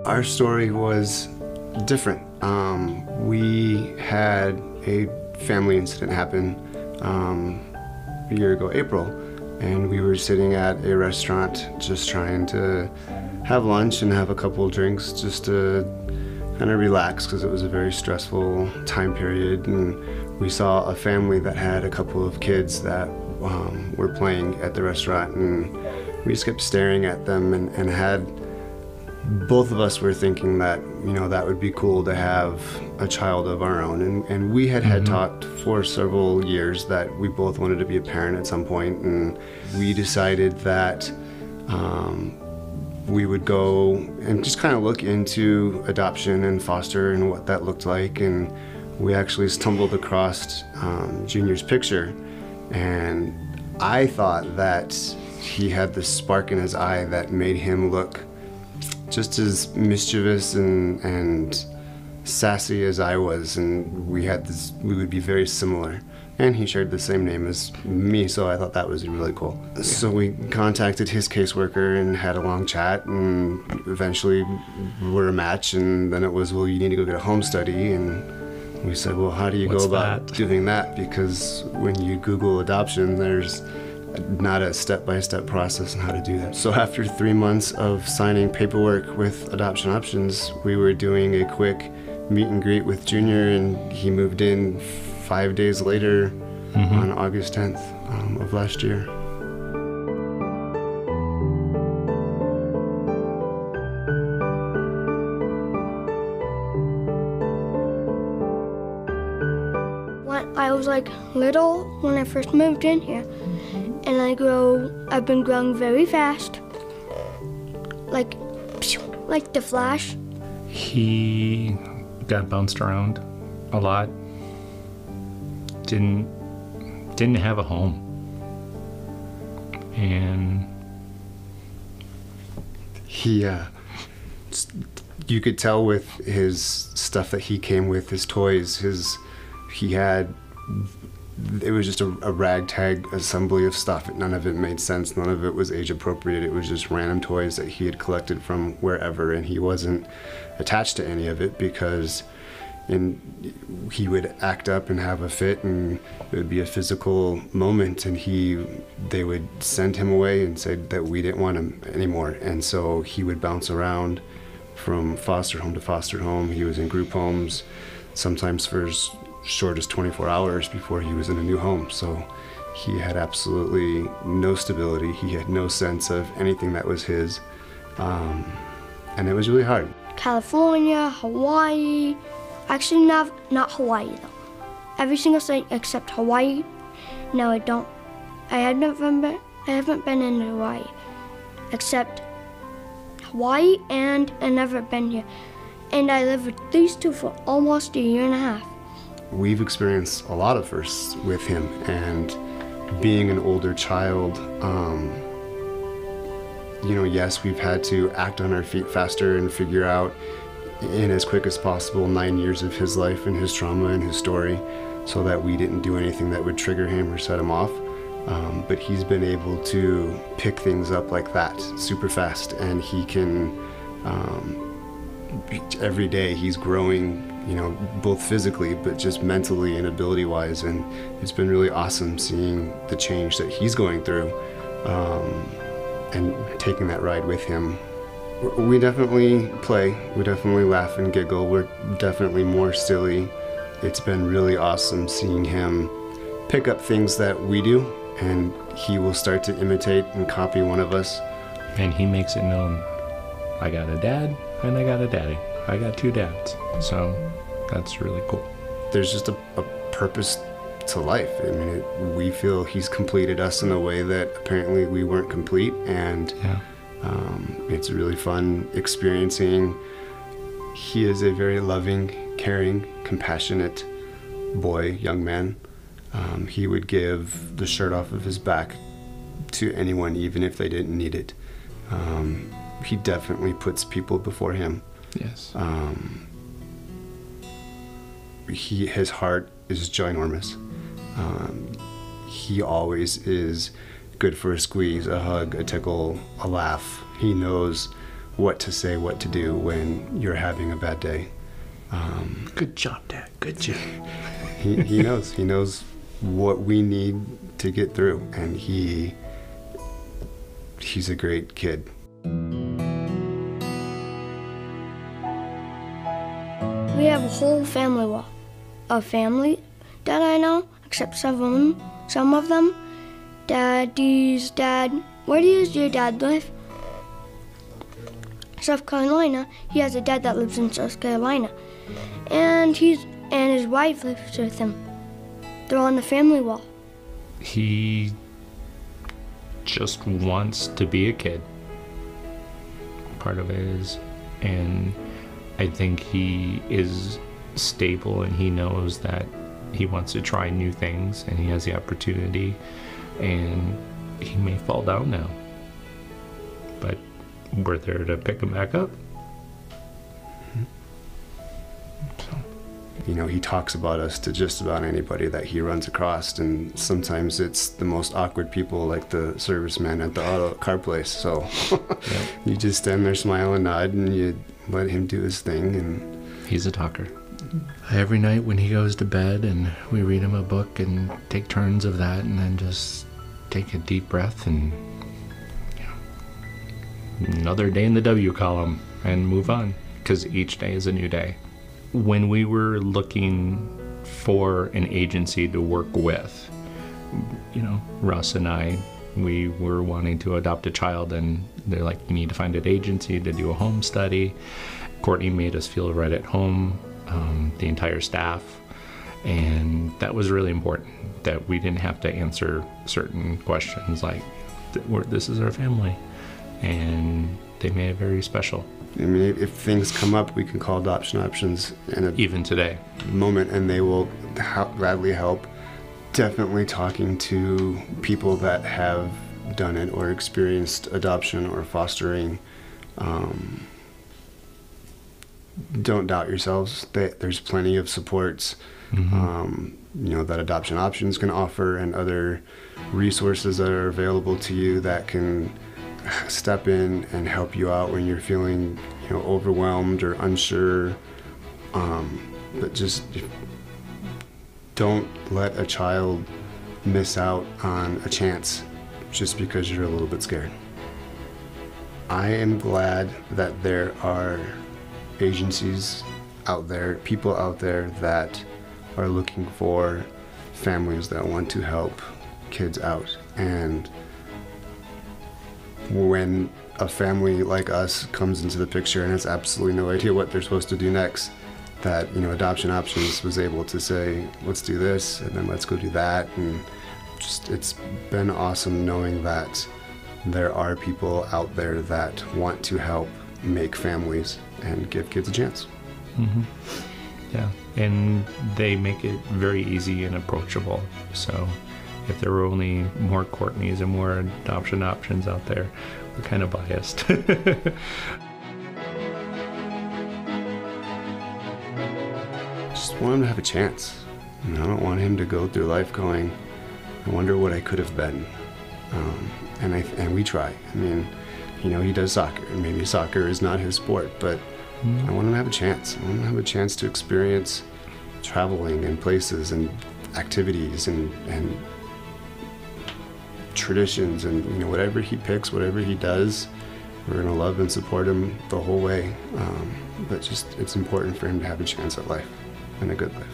Our story was different. We had a family incident happen a year ago, April, and we were sitting at a restaurant just trying to have lunch and have a couple of drinks just to kind of relax because it was a very stressful time period, and we saw a family that had a couple of kids that were playing at the restaurant, and we just kept staring at them and had both of us were thinking that, you know, that would be cool to have a child of our own. And we had talked for several years that we both wanted to be a parent at some point, and we decided that we would go and just kind of look into adoption and foster and what that looked like. And we actually stumbled across Junior's picture, and I thought that he had this spark in his eye that made him look just as mischievous and sassy as I was, and we would be very similar. And he shared the same name as me, so I thought that was really cool. Yeah. So we contacted his caseworker and had a long chat, and eventually we're a match, and then it was, well, you need to go get a home study, and we said, well, how do you go about doing that? Because when you Google adoption, there's not a step-by-step process on how to do that. So after 3 months of signing paperwork with Adoption Options, we were doing a quick meet and greet with Junior, and he moved in 5 days later on August 10th of last year. When I was like little, when I first moved in here, and I've been growing very fast, like the Flash. He got bounced around a lot. Didn't have a home, and he you could tell with his stuff that he came with, his toys, it was just a ragtag assembly of stuff. None of it made sense. None of it was age appropriate. It was just random toys that he had collected from wherever, and he wasn't attached to any of it because he would act up and have a fit, and it would be a physical moment, and they would send him away and say that we didn't want him anymore. And so he would bounce around from foster home to foster home. He was in group homes, sometimes for as short as 24 hours before he was in a new home. So he had absolutely no stability. He had no sense of anything that was his, and it was really hard. California, Hawaii. Actually, not Hawaii though. Every single state except Hawaii. No, I haven't been in Hawaii, except Hawaii, and I never been here. And I lived with these two for almost a year and a half. We've experienced a lot of firsts with him, and being an older child, yes, we've had to act on our feet faster and figure out in as quick as possible 9 years of his life and his trauma and his story, so that we didn't do anything that would trigger him or set him off. But he's been able to pick things up like that super fast, and he can, every day he's growing, both physically, but just mentally and ability-wise, and it's been really awesome seeing the change that he's going through, and taking that ride with him. We definitely play, we definitely laugh and giggle, we're definitely more silly. It's been really awesome seeing him pick up things that we do, and he will start to imitate and copy one of us. And he makes it known, I got a dad and I got a daddy. I got two dads, so that's really cool. There's just a purpose to life. I mean, we feel he's completed us in a way that apparently we weren't complete, and it's really fun experiencing. He is a very loving, caring, compassionate boy, young man. He would give the shirt off of his back to anyone, even if they didn't need it. He definitely puts people before him. Yes. His heart is ginormous. He always is good for a squeeze, a hug, a tickle, a laugh. He knows what to say, what to do when you're having a bad day. Good job, Dad. Good job. He knows. He knows what we need to get through, and he's a great kid. We have a whole family wall of family that I know, except some of them. Daddy's dad. Where does your dad live? South Carolina. He has a dad that lives in South Carolina, and his wife lives with him. They're on the family wall. He just wants to be a kid. Part of it is, and I think he is stable and he knows that he wants to try new things and he has the opportunity, and he may fall down now, but we're there to pick him back up. So. You know, he talks about us to just about anybody that he runs across, and sometimes it's the most awkward people, like the serviceman at the auto car place. So Yep. you just stand there, smile and nod, and you let him do his thing. And He's a talker. Every night when he goes to bed and we read him a book and take turns of that, and then just take a deep breath and, another day in the W column and move on, because each day is a new day. When we were looking for an agency to work with, Russ and I, we were wanting to adopt a child, and they're like, you need to find an agency to do a home study. Courtney made us feel right at home, the entire staff, and that was really important, that we didn't have to answer certain questions like, this is our family, and they made it very special. I mean, if things come up, we can call Adoption Options in a Even today. moment, and they will gladly help. Definitely talking to people that have done it or experienced adoption or fostering. Don't doubt yourselves. There's plenty of supports, that Adoption Options can offer, and other resources that are available to you that can step in and help you out when you're feeling, overwhelmed or unsure. But just don't let a child miss out on a chance just because you're a little bit scared. I am glad that there are agencies out there, people out there that are looking for families that want to help kids out. And when a family like us comes into the picture and has absolutely no idea what they're supposed to do next, that Adoption Options was able to say, let's do this, and then let's go do that. And just, it's been awesome knowing that there are people out there that want to help make families and give kids a chance. Yeah, and they make it very easy and approachable. So if there were only more Courtneys and more Adoption Options out there, we're kind of biased. Just want him to have a chance. I don't want him to go through life going, I wonder what I could have been. And we try. I mean, he does soccer, and maybe soccer is not his sport, but I want him to have a chance. I want him to have a chance to experience traveling and places and activities and traditions, and whatever he picks, whatever he does, we're going to love and support him the whole way. But just, it's important for him to have a chance at life and a good life.